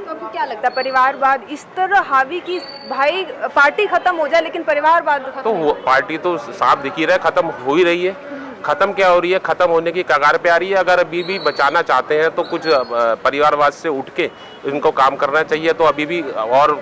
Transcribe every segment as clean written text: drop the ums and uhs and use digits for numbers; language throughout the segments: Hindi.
तो आपको क्या लगता है परिवारवाद इस तरह हावी की भाई पार्टी खत्म हो जाए लेकिन परिवारवाद खत्म तो पार्टी तो साफ दिख ही रहा है, खत्म हो ही रही है। खत्म क्या हो रही है, खत्म होने की कगार पे आ रही है। अगर अभी भी बचाना चाहते हैं तो कुछ परिवारवाद से उठ के इनको काम करना चाहिए। तो अभी भी और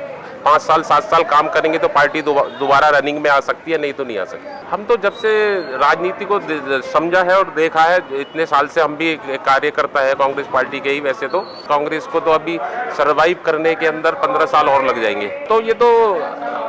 5 साल 7 साल काम करेंगे तो पार्टी दोबारा रनिंग में आ सकती है, नहीं तो नहीं आ सकती। हम तो जब से राजनीति को समझा है और देखा है, इतने साल से हम भी एक कार्यकर्ता है कांग्रेस पार्टी के ही। वैसे तो कांग्रेस को तो अभी सरवाइव करने के अंदर 15 साल और लग जाएंगे। तो ये तो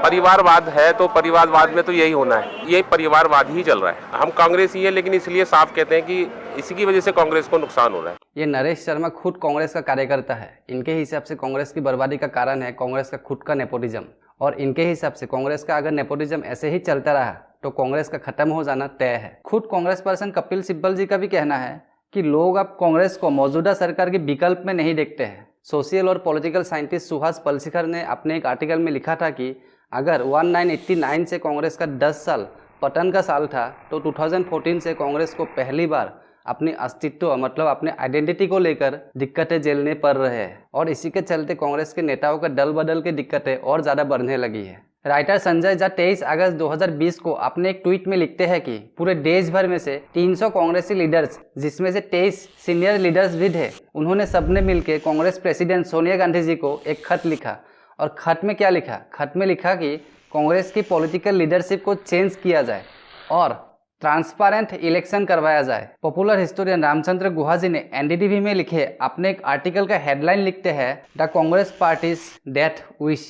परिवारवाद है, तो परिवारवाद में तो यही होना है, यही परिवारवाद ही चल रहा है। हम कांग्रेस ही है, लेकिन इसलिए साफ कहते हैं कि इसी की वजह से कांग्रेस को नुकसान हो रहा है। ये नरेश शर्मा खुद कांग्रेस का कार्यकर्ता है। इनके हिसाब से कांग्रेस की बर्बादी का कारण है कांग्रेस का खुद का नेपोटिज्म, और इनके हिसाब से कांग्रेस का अगर नेपोटिज्म ऐसे ही चलता रहा तो कांग्रेस का खत्म हो जाना तय है। खुद कांग्रेस पर्सन कपिल सिब्बल जी का भी कहना है कि लोग अब कांग्रेस को मौजूदा सरकार के विकल्प में नहीं देखते हैं। सोशल और पॉलिटिकल साइंटिस्ट सुहास पलसीकर ने अपने एक आर्टिकल में लिखा था कि अगर 1989 से कांग्रेस का 10 साल पतन का साल था तो 2014 से कांग्रेस को पहली बार अपने अस्तित्व मतलब अपने आइडेंटिटी को लेकर दिक्कतें झेलने पड़ रहे हैं, और इसी के चलते कांग्रेस के नेताओं का दल बदल के दिक्कतें और ज़्यादा बढ़ने लगी है। राइटर संजय झा 23 अगस्त 2020 को अपने एक ट्वीट में लिखते हैं कि पूरे देश भर में से 300 कांग्रेसी लीडर्स, जिसमें से 23 सीनियर लीडर्स भी थे, उन्होंने सबने मिलकर कांग्रेस प्रेसिडेंट सोनिया गांधी जी को एक खत लिखा। और खत में क्या लिखा? खत में लिखा कि कांग्रेस की पॉलिटिकल लीडरशिप को चेंज किया जाए और ट्रांसपेरेंट इलेक्शन करवाया जाए। पॉपुलर हिस्टोरियन रामचंद्र गुहा जी ने एनडीटीवी में लिखे अपने एक आर्टिकल का हेडलाइन लिखते हैं the Congress parties death wish.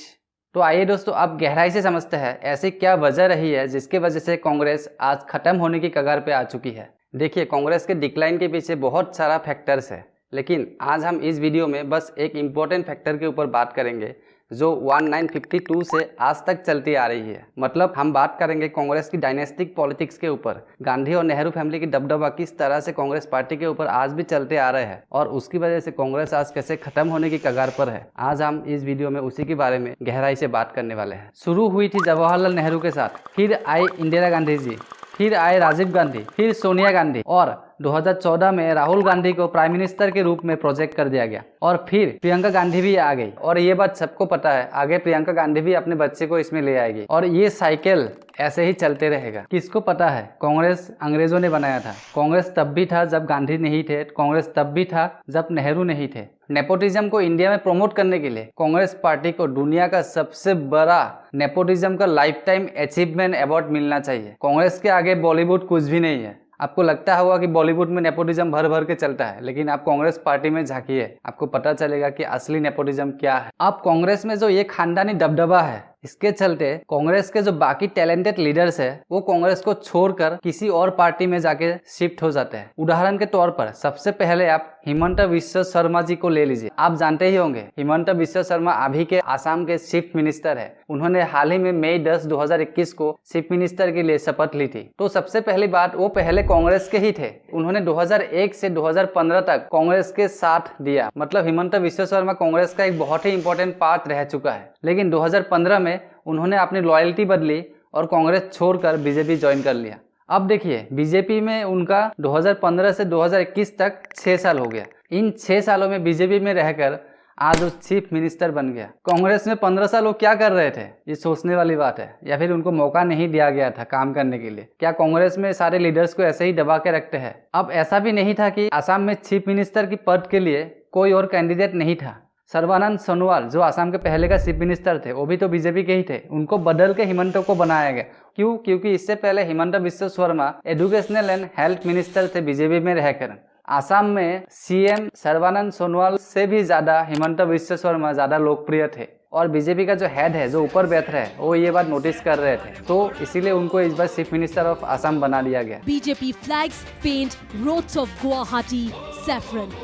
तो आइए दोस्तों, आप गहराई से समझते हैं ऐसी क्या वजह रही है जिसकी वजह से कांग्रेस आज खत्म होने की कगार पे आ चुकी है। देखिए, कांग्रेस के डिक्लाइन के पीछे बहुत सारा फैक्टर्स है, लेकिन आज हम इस वीडियो में बस एक इम्पोर्टेंट फैक्टर के ऊपर बात करेंगे जो 1952 से आज तक चलती आ रही है। मतलब हम बात करेंगे कांग्रेस की डायनेस्टिक पॉलिटिक्स के ऊपर, गांधी और नेहरू फैमिली की दबदबा किस तरह से कांग्रेस पार्टी के ऊपर आज भी चलते आ रहे हैं और उसकी वजह से कांग्रेस आज कैसे खत्म होने की कगार पर है। आज हम इस वीडियो में उसी के बारे में गहराई से बात करने वाले हैं। शुरू हुई थी जवाहरलाल नेहरू के साथ, फिर आई इंदिरा गांधी जी, फिर आए राजीव गांधी, फिर सोनिया गांधी, और 2014 में राहुल गांधी को प्राइम मिनिस्टर के रूप में प्रोजेक्ट कर दिया गया, और फिर प्रियंका गांधी भी आ गई। और ये बात सबको पता है, आगे प्रियंका गांधी भी अपने बच्चे को इसमें ले आएगी, और ये साइकिल ऐसे ही चलते रहेगा। किसको पता है, कांग्रेस अंग्रेजों ने बनाया था। कांग्रेस तब भी था जब गांधी नहीं थे, कांग्रेस तब भी था जब नेहरू नहीं थे। नेपोटिज्म को इंडिया में प्रमोट करने के लिए कांग्रेस पार्टी को दुनिया का सबसे बड़ा नेपोटिज्म का लाइफ टाइम अचीवमेंट अवार्ड मिलना चाहिए। कांग्रेस के आगे बॉलीवुड कुछ भी नहीं है। आपको लगता होगा कि बॉलीवुड में नेपोटिज्म भर भर के चलता है, लेकिन आप कांग्रेस पार्टी में झांकिए, आपको पता चलेगा कि असली नेपोटिज्म क्या है। अब कांग्रेस में जो ये खानदानी दबदबा है, इसके चलते कांग्रेस के जो बाकी टैलेंटेड लीडर्स है वो कांग्रेस को छोड़कर किसी और पार्टी में जाके शिफ्ट हो जाते हैं। उदाहरण के तौर पर सबसे पहले आप हिमंत बिश्व शर्मा जी को ले लीजिए। आप जानते ही होंगे हिमंत बिश्व शर्मा अभी के आसाम के चीफ मिनिस्टर है। उन्होंने हाल ही में मई 10, 2021 को चीफ मिनिस्टर के लिए शपथ ली थी। तो सबसे पहली बात, वो पहले कांग्रेस के ही थे। उन्होंने 2001 से 2015 तक कांग्रेस के साथ दिया। मतलब हिमंत बिश्व शर्मा कांग्रेस का एक बहुत ही इंपॉर्टेंट पार्ट रह चुका है। लेकिन 2015 में उन्होंने अपनी लॉयल्टी बदली और कांग्रेस छोड़कर बीजेपी ज्वाइन कर लिया। अब देखिए, बीजेपी में उनका 2015 से 2021 तक 6 साल हो गया। इन 6 सालों में बीजेपी में रहकर आज वो चीफ मिनिस्टर बन गया। कांग्रेस में 15 साल वो क्या कर रहे थे, ये सोचने वाली बात है। या फिर उनको मौका नहीं दिया गया था काम करने के लिए? क्या कांग्रेस में सारे लीडर्स को ऐसे ही दबा के रखते हैं? अब ऐसा भी नहीं था कि आसाम में चीफ मिनिस्टर की पद के लिए कोई और कैंडिडेट नहीं था। सर्बानंद सोनोवाल जो आसाम के पहले का चीफ मिनिस्टर थे, वो भी तो बीजेपी के ही थे। उनको बदल के हिमंत को बनाया गया। क्यों? क्योंकि इससे पहले Himanta Biswa Sharma educational and health minister थे बीजेपी में रहकर। आसाम में सीएम सर्बानंद सोनोवाल से भी ज्यादा हिमंत बिश्व शर्मा ज्यादा लोकप्रिय थे, और बीजेपी का जो हेड है, जो ऊपर बैठ रहे हैं, वो ये बात नोटिस कर रहे थे। तो इसीलिए उनको इस बार चीफ मिनिस्टर ऑफ आसाम बना दिया गया। BJP flags paint roads of Guwahati saffron.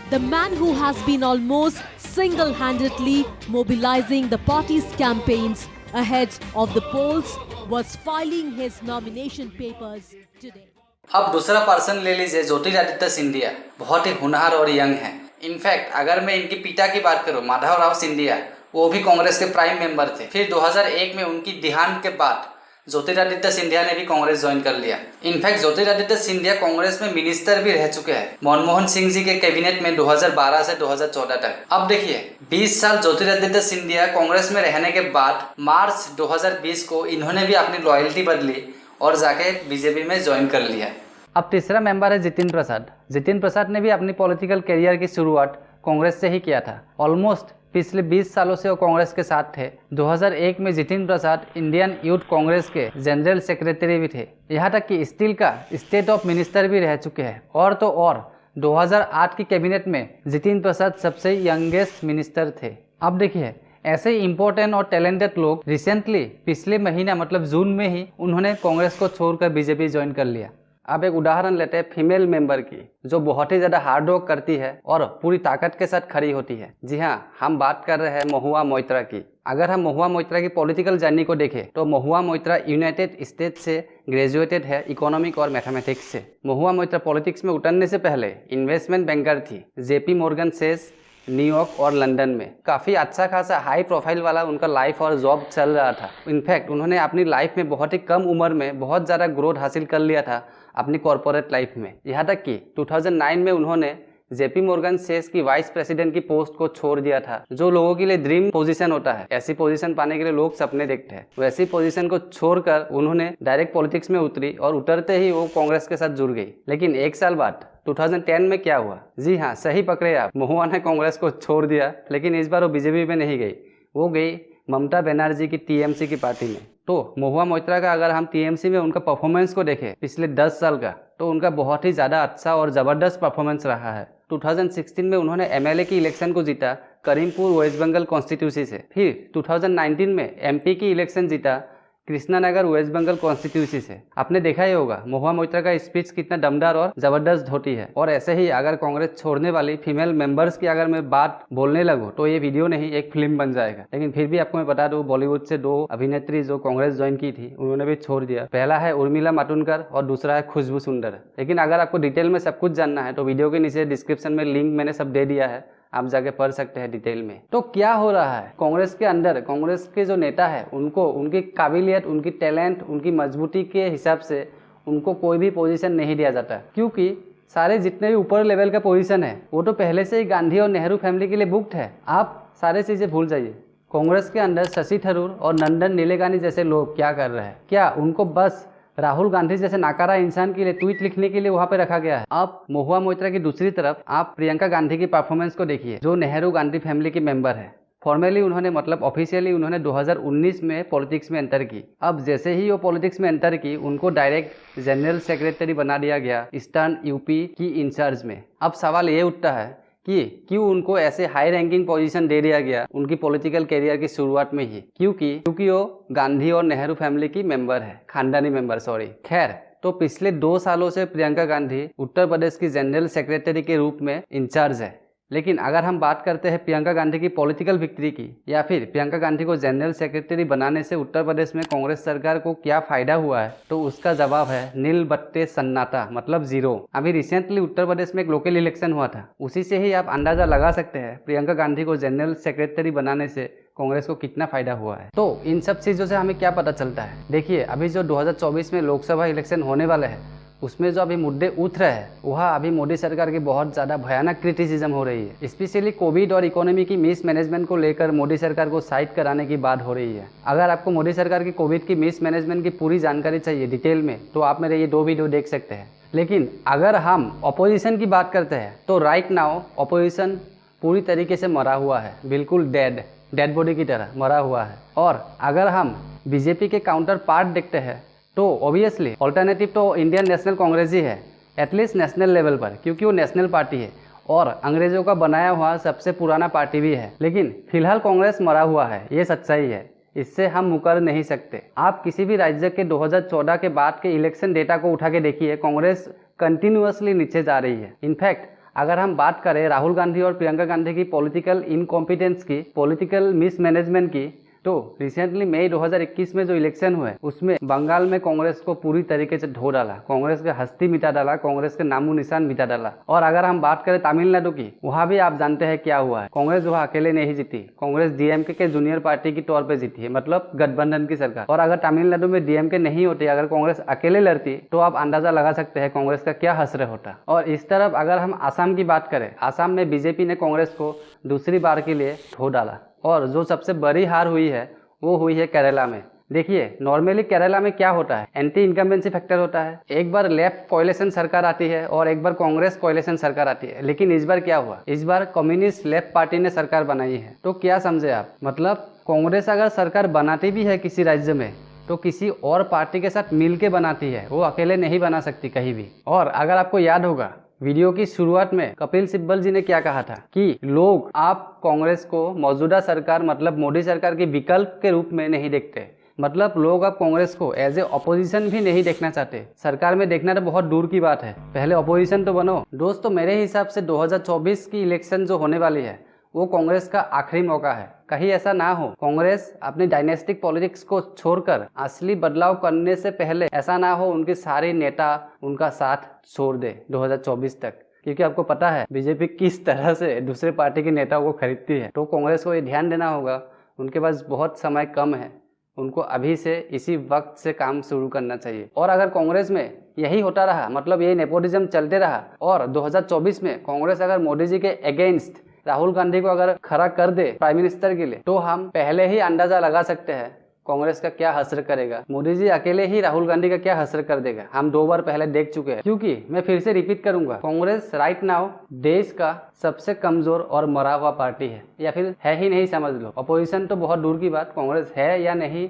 The man who has been almost single-handedly mobilizing the party's campaigns ahead of the polls was filing his nomination papers today. अब दूसरा पर्सन ले लीजिए, ज्योतिरादित्य सिंधिया। बहुत ही होनहार और यंग है। इनफैक्ट अगर मैं इनके पिता की बात करूं, माधवराव सिंधिया, वो भी कांग्रेस के प्राइम मेंबर थे। फिर 2001 में उनकी देहांत के बाद ज्योतिरादित्य सिंधिया ने भी कांग्रेस ज्वाइन कर लिया। इनफैक्ट ज्योतिरादित्य सिंधिया कांग्रेस में मिनिस्टर भी रह चुके हैं मनमोहन सिंह जी के कैबिनेट में 2012 से 2014 तक। अब देखिए 20 साल ज्योतिरादित्य सिंधिया कांग्रेस में रहने के बाद मार्च 2020 को इन्होंने भी अपनी लॉयल्टी बदली और जाके बीजेपी में ज्वाइन कर लिया। अब तीसरा मेंबर है जितिन प्रसाद। जितिन प्रसाद ने भी अपनी पॉलिटिकल करियर की शुरुआत कांग्रेस से ही किया था। ऑलमोस्ट पिछले 20 सालों से वो कांग्रेस के साथ थे। 2001 में जितिन प्रसाद इंडियन यूथ कांग्रेस के जनरल सेक्रेटरी भी थे, यहाँ तक कि स्टील का स्टेट ऑफ मिनिस्टर भी रह चुके हैं। और तो और 2008 की कैबिनेट में जितिन प्रसाद सबसे यंगेस्ट मिनिस्टर थे। अब देखिए ऐसे इंपॉर्टेंट और टैलेंटेड लोग रिसेंटली पिछले महीना मतलब जून में ही उन्होंने कांग्रेस को छोड़कर बीजेपी ज्वाइन कर लिया। अब एक उदाहरण लेते हैं फीमेल मेंबर की, जो बहुत ही ज़्यादा हार्ड वर्क करती है और पूरी ताकत के साथ खड़ी होती है। जी हाँ, हम बात कर रहे हैं महुआ मोइत्रा की। अगर हम महुआ मोइत्रा की पॉलिटिकल जर्नी को देखें तो महुआ मोइत्रा यूनाइटेड स्टेट्स से ग्रेजुएटेड है इकोनॉमिक और मैथमेटिक्स से। महुआ मोइत्रा पॉलिटिक्स में उतरने से पहले इन्वेस्टमेंट बैंकर थी JP मॉर्गन चेस, न्यूयॉर्क और लंदन में। काफ़ी अच्छा खासा हाई प्रोफाइल वाला उनका लाइफ और जॉब चल रहा था। इनफैक्ट उन्होंने अपनी लाइफ में बहुत ही कम उम्र में बहुत ज़्यादा ग्रोथ हासिल कर लिया था अपनी कॉर्पोरेट लाइफ में। यहाँ तक कि 2009 में उन्होंने JP मॉर्गन चेस की वाइस प्रेसिडेंट की पोस्ट को छोड़ दिया था, जो लोगों के लिए ड्रीम पोजीशन होता है। ऐसी पोजीशन पाने के लिए लोग सपने देखते हैं। वैसी पोजीशन को छोड़कर उन्होंने डायरेक्ट पॉलिटिक्स में उतरी और उतरते ही वो कांग्रेस के साथ जुड़ गई। लेकिन एक साल बाद 2010 में क्या हुआ? जी हाँ, सही पकड़े आप, महुआ ने कांग्रेस को छोड़ दिया। लेकिन इस बार वो बीजेपी में नहीं गई, वो गई ममता बनर्जी की TMC की पार्टी में। तो महुआ मोइत्रा का अगर हम TMC में उनका परफॉर्मेंस को देखें पिछले 10 साल का, तो उनका बहुत ही ज़्यादा अच्छा और ज़बरदस्त परफॉर्मेंस रहा है। 2016 में उन्होंने MLA की इलेक्शन को जीता करीमपुर वेस्ट बंगाल कॉन्स्टिट्यूंसी से। फिर 2019 में MP की इलेक्शन जीता कृष्णानगर वेस्ट बंगाल कॉन्स्टिट्यूंसी से। आपने देखा ही होगा महुआ मोइत्रा का स्पीच कितना दमदार और ज़बरदस्त होती है। और ऐसे ही अगर कांग्रेस छोड़ने वाली फीमेल मेंबर्स की अगर मैं बात बोलने लगूँ तो ये वीडियो नहीं एक फिल्म बन जाएगा। लेकिन फिर भी आपको मैं बता दूँ, बॉलीवुड से 2 अभिनेत्री जो कांग्रेस ज्वाइन की थी उन्होंने भी छोड़ दिया। पहला है उर्मिला मातोंडकर और दूसरा है खुशबू सुंदर। लेकिन अगर आपको डिटेल में सब कुछ जानना है तो वीडियो के नीचे डिस्क्रिप्शन में लिंक मैंने सब दे दिया है, आप जाके पढ़ सकते हैं डिटेल में। तो क्या हो रहा है कांग्रेस के अंदर? कांग्रेस के जो नेता है उनको उनकी काबिलियत, उनकी टैलेंट, उनकी मजबूती के हिसाब से उनको कोई भी पोजीशन नहीं दिया जाता, क्योंकि सारे जितने भी ऊपर लेवल का पोजीशन है वो तो पहले से ही गांधी और नेहरू फैमिली के लिए बुक्ड है। आप सारे चीज़ें भूल जाइए। कांग्रेस के अंदर शशि थरूर और नंदन नीलेकानी जैसे लोग क्या कर रहे हैं? क्या उनको बस राहुल गांधी जैसे नाकारा इंसान के लिए ट्वीट लिखने के लिए वहां पे रखा गया है? अब महुआ मोइत्रा की दूसरी तरफ आप प्रियंका गांधी की परफॉर्मेंस को देखिए, जो नेहरू गांधी फैमिली की मेंबर है। फॉर्मली उन्होंने मतलब ऑफिशियली उन्होंने 2019 में पॉलिटिक्स में एंटर की। अब जैसे ही वो पॉलिटिक्स में एंटर की उनको डायरेक्ट जनरल सेक्रेटरी बना दिया गया ईस्टर्न यूपी की इंचार्ज में। अब सवाल ये उठता है कि क्यों उनको ऐसे हाई रैंकिंग पोजीशन दे दिया गया उनकी पॉलिटिकल करियर की शुरुआत में ही? क्योंकि वो गांधी और नेहरू फैमिली की मेंबर है, खानदानी मेंबर, सॉरी। खैर, तो पिछले 2 सालों से प्रियंका गांधी उत्तर प्रदेश की जनरल सेक्रेटरी के रूप में इंचार्ज है। लेकिन अगर हम बात करते हैं प्रियंका गांधी की पॉलिटिकल विक्ट्री की, या फिर प्रियंका गांधी को जनरल सेक्रेटरी बनाने से उत्तर प्रदेश में कांग्रेस सरकार को क्या फायदा हुआ है, तो उसका जवाब है नील बट्टे सन्नाटा, मतलब जीरो। अभी रिसेंटली उत्तर प्रदेश में एक लोकल इलेक्शन हुआ था, उसी से ही आप अंदाजा लगा सकते हैं प्रियंका गांधी को जनरल सेक्रेटरी बनाने से कांग्रेस को कितना फायदा हुआ है। तो इन सब चीज़ों से हमें क्या पता चलता है? देखिए, अभी जो 2024 में लोकसभा इलेक्शन होने वाले हैं उसमें जो अभी मुद्दे उठ रहे हैं वहाँ अभी मोदी सरकार की बहुत ज़्यादा भयानक क्रिटिसिज्म हो रही है। स्पेशली कोविड और इकोनॉमी की मिस मैनेजमेंट को लेकर मोदी सरकार को साइड कराने की बात हो रही है। अगर आपको मोदी सरकार की कोविड की मिस मैनेजमेंट की पूरी जानकारी चाहिए डिटेल में, तो आप मेरे ये 2 वीडियो देख सकते हैं। लेकिन अगर हम अपोजिशन की बात करते हैं तो राइट नाउ अपोजिशन पूरी तरीके से मरा हुआ है, बिल्कुल डेड बॉडी की तरह मरा हुआ है। और अगर हम बीजेपी के काउंटर पार्ट देखते हैं तो ऑब्वियसली ऑल्टरनेटिव तो इंडियन नेशनल कांग्रेस ही है, एटलीस्ट नेशनल लेवल पर, क्योंकि वो नेशनल पार्टी है और अंग्रेजों का बनाया हुआ सबसे पुराना पार्टी भी है। लेकिन फिलहाल कांग्रेस मरा हुआ है, ये सच्चाई है, इससे हम मुकर नहीं सकते। आप किसी भी राज्य के 2014 के बाद के इलेक्शन डेटा को उठा के देखिए, कांग्रेस कंटिन्यूअसली नीचे जा रही है। इनफैक्ट अगर हम बात करें राहुल गांधी और प्रियंका गांधी की पॉलिटिकल इनकॉम्पिटेंस की, पॉलिटिकल मिसमैनेजमेंट की, तो रिसेंटली मई 2021 में जो इलेक्शन हुए उसमें बंगाल में कांग्रेस को पूरी तरीके से ढो डाला, कांग्रेस का हस्ती मिटा डाला, कांग्रेस के नामो निशान मिटा डाला। और अगर हम बात करें तमिलनाडु की, वहाँ भी आप जानते हैं क्या हुआ है। कांग्रेस वहाँ अकेले नहीं जीती, कांग्रेस डीएमके के जूनियर पार्टी की तौर पे जीती है, मतलब गठबंधन की सरकार। और अगर तमिलनाडु में डीएमके नहीं होती, अगर कांग्रेस अकेले लड़ती, तो आप अंदाजा लगा सकते हैं कांग्रेस का क्या हसर होता। और इस तरफ अगर हम आसाम की बात करें, आसाम में बीजेपी ने कांग्रेस को दूसरी बार के लिए ढो डाला। और जो सबसे बड़ी हार हुई है वो हुई है केरला में। देखिए, नॉर्मली केरला में क्या होता है, एंटी इनकम्बेंसी फैक्टर होता है। एक बार लेफ्ट कोalition सरकार आती है और एक बार कांग्रेस कोalition सरकार आती है। लेकिन इस बार क्या हुआ, इस बार कम्युनिस्ट लेफ्ट पार्टी ने सरकार बनाई है। तो क्या समझे आप, मतलब कांग्रेस अगर सरकार बनाती भी है किसी राज्य में तो किसी और पार्टी के साथ मिल के बनाती है, वो अकेले नहीं बना सकती कहीं भी। और अगर आपको याद होगा, वीडियो की शुरुआत में कपिल सिब्बल जी ने क्या कहा था कि लोग आप कांग्रेस को मौजूदा सरकार मतलब मोदी सरकार के विकल्प के रूप में नहीं देखते, मतलब लोग अब कांग्रेस को एज ए ऑपोजिशन भी नहीं देखना चाहते। सरकार में देखना तो बहुत दूर की बात है, पहले ऑपोजिशन तो बनो। दोस्तों, मेरे हिसाब से 2024 की इलेक्शन जो होने वाली है वो कांग्रेस का आखिरी मौका है। कहीं ऐसा ना हो कांग्रेस अपनी डायनेस्टिक पॉलिटिक्स को छोड़कर असली बदलाव करने से पहले ऐसा ना हो उनके सारे नेता उनका साथ छोड़ दे 2024 तक। क्योंकि आपको पता है बीजेपी किस तरह से दूसरे पार्टी के नेताओं को खरीदती है। तो कांग्रेस को ये ध्यान देना होगा, उनके पास बहुत समय कम है, उनको अभी से इसी वक्त से काम शुरू करना चाहिए। और अगर कांग्रेस में यही होता रहा, मतलब ये नेपोटिज्म चलते रहा और 2024 में कांग्रेस अगर मोदी जी के अगेंस्ट राहुल गांधी को अगर खड़ा कर दे प्राइम मिनिस्टर के लिए, तो हम पहले ही अंदाजा लगा सकते हैं कांग्रेस का क्या हसर करेगा। मोदी जी अकेले ही राहुल गांधी का क्या हसर कर देगा, हम 2 बार पहले देख चुके हैं। क्योंकि मैं फिर से रिपीट करूंगा, कांग्रेस राइट नाउ देश का सबसे कमजोर और मरा हुआ पार्टी है, या फिर है ही नहीं समझ लो। अपोजिशन तो बहुत दूर की बात, कांग्रेस है या नहीं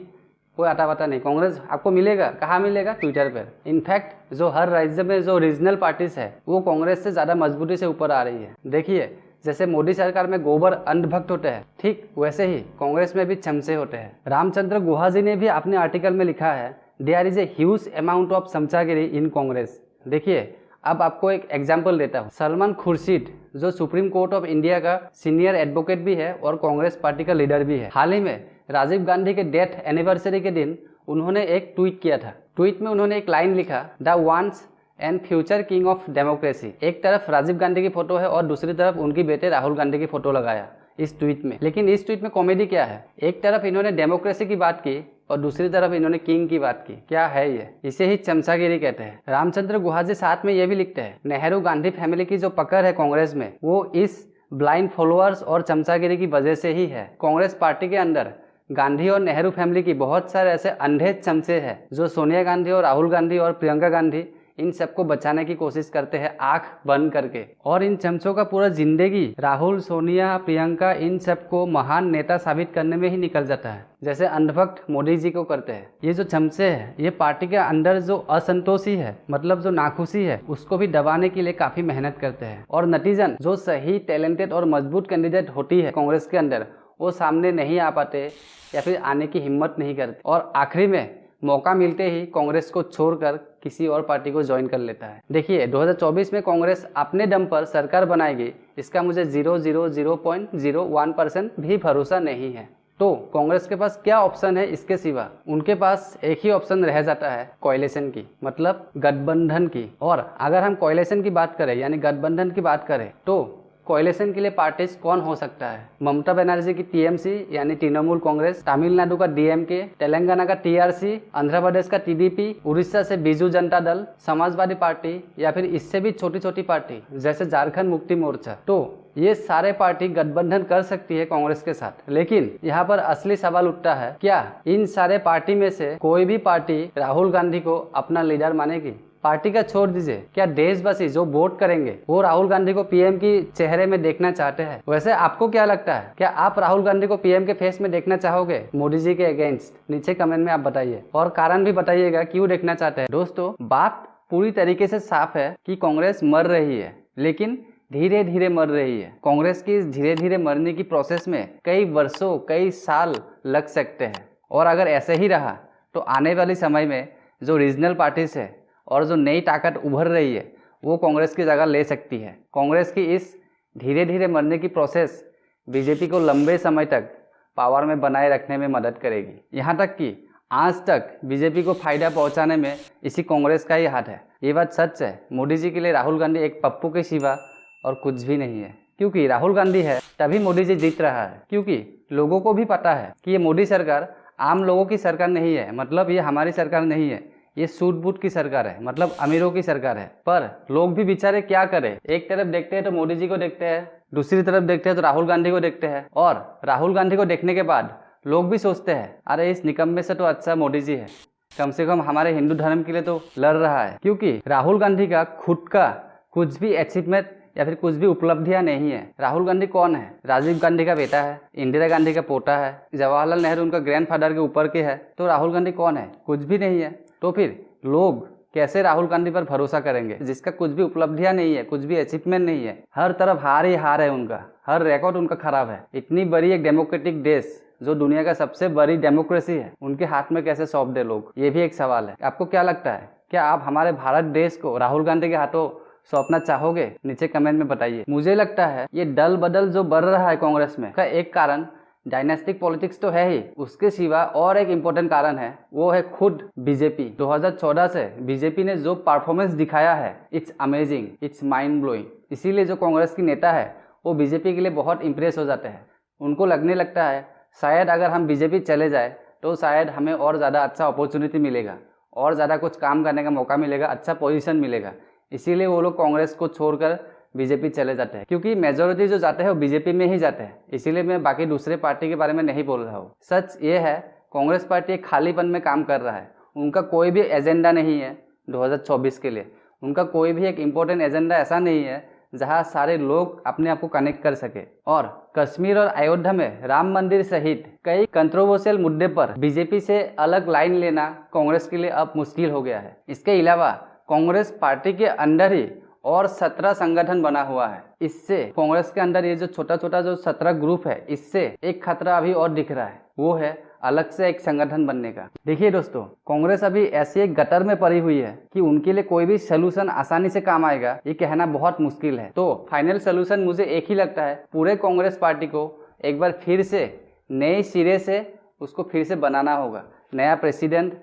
कोई आता पता नहीं। कांग्रेस आपको मिलेगा, कहाँ मिलेगा, ट्विटर पर। इनफैक्ट जो हर राज्य में जो रीजनल पार्टीज है वो कांग्रेस से ज्यादा मजबूती से ऊपर आ रही है। देखिए, जैसे मोदी सरकार में गोबर अंधभक्त होते हैं, ठीक वैसे ही कांग्रेस में भी चमचे होते हैं। रामचंद्र गुहा जी ने भी अपने आर्टिकल में लिखा है, there is a huge amount of chamchagiri in Congress. देखिए, अब आपको एक एग्जांपल देता हूँ। सलमान खुर्शीद जो सुप्रीम कोर्ट ऑफ इंडिया का सीनियर एडवोकेट भी है और कांग्रेस पार्टी का लीडर भी है, हाल ही में राजीव गांधी के डेथ एनिवर्सरी के दिन उन्होंने एक ट्वीट किया था। ट्वीट में उन्होंने एक लाइन लिखा, the ones and future king of democracy. एक तरफ राजीव गांधी की फोटो है और दूसरी तरफ उनकी बेटे राहुल गांधी की फोटो लगाया इस ट्वीट में। लेकिन इस ट्वीट में कॉमेडी क्या है, एक तरफ इन्होंने डेमोक्रेसी की बात की और दूसरी तरफ इन्होंने किंग की बात की। क्या है ये, इसे ही चमचागिरी कहते हैं। रामचंद्र गुहा जी साथ में ये भी लिखते हैं, नेहरू गांधी फैमिली की जो पकड़ है कांग्रेस में वो इस ब्लाइंड फॉलोअर्स और चमचागिरी की वजह से ही है। कांग्रेस पार्टी के अंदर गांधी और नेहरू फैमिली की बहुत सारे ऐसे अंधे चमचे हैं जो सोनिया गांधी और राहुल गांधी और प्रियंका गांधी इन सबको बचाने की कोशिश करते हैं आंख बंद करके। और इन चमचों का पूरा जिंदगी राहुल, सोनिया, प्रियंका इन सबको महान नेता साबित करने में ही निकल जाता है, जैसे अंधभक्त मोदी जी को करते हैं। ये जो चमचे हैं ये पार्टी के अंदर जो असंतोषी है, मतलब जो नाखुशी है, उसको भी दबाने के लिए काफी मेहनत करते हैं। और नतीजन जो सही टैलेंटेड और मजबूत कैंडिडेट होती है कांग्रेस के अंदर, वो सामने नहीं आ पाते या फिर आने की हिम्मत नहीं करते और आखिरी में मौका मिलते ही कांग्रेस को छोड़कर किसी और पार्टी को ज्वाइन कर लेता है। देखिए, 2024 में कांग्रेस अपने दम पर सरकार बनाएगी, इसका मुझे 0.01% भी भरोसा नहीं है। तो कांग्रेस के पास क्या ऑप्शन है इसके सिवा? उनके पास एक ही ऑप्शन रह जाता है, कोएलिशन की, मतलब गठबंधन की। और अगर हम कोएलिशन की बात करें यानी गठबंधन की बात करें तो कोएलिशन के लिए पार्टीज कौन हो सकता है? ममता बनर्जी की टीएमसी यानी तृणमूल कांग्रेस, तमिलनाडु का डीएमके, तेलंगाना का टीआरसी, आंध्र प्रदेश का टीडीपी, उड़ीसा से बीजू जनता दल, समाजवादी पार्टी या फिर इससे भी छोटी छोटी पार्टी जैसे झारखंड मुक्ति मोर्चा। तो ये सारे पार्टी गठबंधन कर सकती है कांग्रेस के साथ। लेकिन यहाँ पर असली सवाल उठता है, क्या इन सारे पार्टी में से कोई भी पार्टी राहुल गांधी को अपना लीडर मानेगी? पार्टी का छोड़ दीजिए, क्या देशवासी जो वोट करेंगे वो राहुल गांधी को पीएम की चेहरे में देखना चाहते हैं? वैसे आपको क्या लगता है, क्या आप राहुल गांधी को पीएम के फेस में देखना चाहोगे मोदी जी के अगेंस्ट? नीचे कमेंट में आप बताइए और कारण भी बताइएगा क्यों देखना चाहते हैं। दोस्तों, बात पूरी तरीके से साफ है कि कांग्रेस मर रही है, लेकिन धीरे धीरे मर रही है। कांग्रेस की इस धीरे धीरे मरने की प्रोसेस में कई वर्षों, कई साल लग सकते हैं। और अगर ऐसे ही रहा तो आने वाले समय में जो रीजनल पार्टीज है और जो नई ताकत उभर रही है वो कांग्रेस की जगह ले सकती है। कांग्रेस की इस धीरे धीरे मरने की प्रोसेस बीजेपी को लंबे समय तक पावर में बनाए रखने में मदद करेगी। यहाँ तक कि आज तक बीजेपी को फायदा पहुँचाने में इसी कांग्रेस का ही हाथ है। ये बात सच है। मोदी जी के लिए राहुल गांधी एक पप्पू के सिवा और कुछ भी नहीं है, क्योंकि राहुल गांधी है तभी मोदी जी जीत रहा है। क्योंकि लोगों को भी पता है कि ये मोदी सरकार आम लोगों की सरकार नहीं है, मतलब ये हमारी सरकार नहीं है, ये सूट बूट की सरकार है, मतलब अमीरों की सरकार है। पर लोग भी बेचारे क्या करें, एक तरफ देखते हैं तो मोदी जी को देखते हैं, दूसरी तरफ देखते हैं तो राहुल गांधी को देखते हैं, और राहुल गांधी को देखने के बाद लोग भी सोचते हैं अरे इस निकम्मे से तो अच्छा मोदी जी है, कम से कम हमारे हिंदू धर्म के लिए तो लड़ रहा है। क्योंकि राहुल गांधी का खुद का कुछ भी अचीवमेंट या फिर कुछ भी उपलब्धियां नहीं है। राहुल गांधी कौन है? राजीव गांधी का बेटा है, इंदिरा गांधी का पोता है, जवाहरलाल नेहरू उनका ग्रैंडफादर के ऊपर के है। तो राहुल गांधी कौन है? कुछ भी नहीं है। तो फिर लोग कैसे राहुल गांधी पर भरोसा करेंगे जिसका कुछ भी उपलब्धियां नहीं है, कुछ भी अचीवमेंट नहीं है? हर तरफ हार ही हार है उनका, हर रिकॉर्ड उनका खराब है। इतनी बड़ी एक डेमोक्रेटिक देश जो दुनिया का सबसे बड़ी डेमोक्रेसी है, उनके हाथ में कैसे सौंप दे लोग? ये भी एक सवाल है। आपको क्या लगता है, क्या आप हमारे भारत देश को राहुल गांधी के हाथों सौंपना चाहोगे? नीचे कमेंट में बताइए। मुझे लगता है ये दल बदल जो बढ़ रहा है कांग्रेस में का एक कारण डायनेस्टिक पॉलिटिक्स तो है ही, उसके सिवा और एक इम्पोर्टेंट कारण है, वो है खुद बीजेपी। 2014 से बीजेपी ने जो परफॉर्मेंस दिखाया है, it's amazing, it's mind blowing. इसीलिए जो कांग्रेस की नेता है वो बीजेपी के लिए बहुत इंप्रेस हो जाते हैं। उनको लगने लगता है शायद अगर हम बीजेपी चले जाए तो शायद हमें और ज़्यादा अच्छा अपॉर्चुनिटी मिलेगा, और ज़्यादा कुछ काम करने का मौका मिलेगा, अच्छा पोजीशन मिलेगा। इसीलिए वो लोग कांग्रेस को छोड़कर बीजेपी चले जाते हैं, क्योंकि मेजोरिटी जो जाते हैं वो बीजेपी में ही जाते हैं। इसीलिए मैं बाकी दूसरे पार्टी के बारे में नहीं बोल रहा हूँ। सच ये है कांग्रेस पार्टी एक खालीपन में काम कर रहा है। उनका कोई भी एजेंडा नहीं है 2024 के लिए। उनका कोई भी एक इम्पोर्टेंट एजेंडा ऐसा नहीं है जहाँ सारे लोग अपने आप को कनेक्ट कर सके। और कश्मीर और अयोध्या में राम मंदिर सहित कई कंट्रोवर्शियल मुद्दे पर बीजेपी से अलग लाइन लेना कांग्रेस के लिए अब मुश्किल हो गया है। इसके अलावा कांग्रेस पार्टी के अंदर ही और 17 संगठन बना हुआ है। इससे कांग्रेस के अंदर ये जो छोटा छोटा जो 17 ग्रुप है, इससे एक खतरा अभी और दिख रहा है, वो है अलग से एक संगठन बनने का। देखिए दोस्तों, कांग्रेस अभी ऐसी एक गटर में पड़ी हुई है कि उनके लिए कोई भी सोल्यूशन आसानी से काम आएगा ये कहना बहुत मुश्किल है। तो फाइनल सोल्यूशन मुझे एक ही लगता है, पूरे कांग्रेस पार्टी को एक बार फिर से नए सिरे से उसको फिर से बनाना होगा। नया प्रेसिडेंट,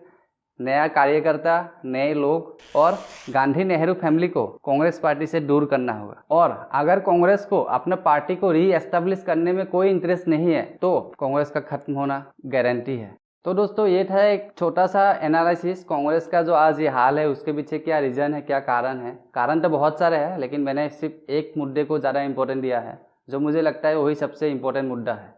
नया कार्यकर्ता, नए लोग, और गांधी नेहरू फैमिली को कांग्रेस पार्टी से दूर करना होगा। और अगर कांग्रेस को अपने पार्टी को री एस्टेब्लिश करने में कोई इंटरेस्ट नहीं है तो कांग्रेस का खत्म होना गारंटी है। तो दोस्तों, ये था एक छोटा सा एनालिसिस कांग्रेस का जो आज ये हाल है उसके पीछे क्या रीज़न है, क्या कारण है। कारण तो बहुत सारे हैं, लेकिन मैंने सिर्फ एक मुद्दे को ज़्यादा इंपॉर्टेंट दिया है, जो मुझे लगता है वही सबसे इम्पोर्टेंट मुद्दा है।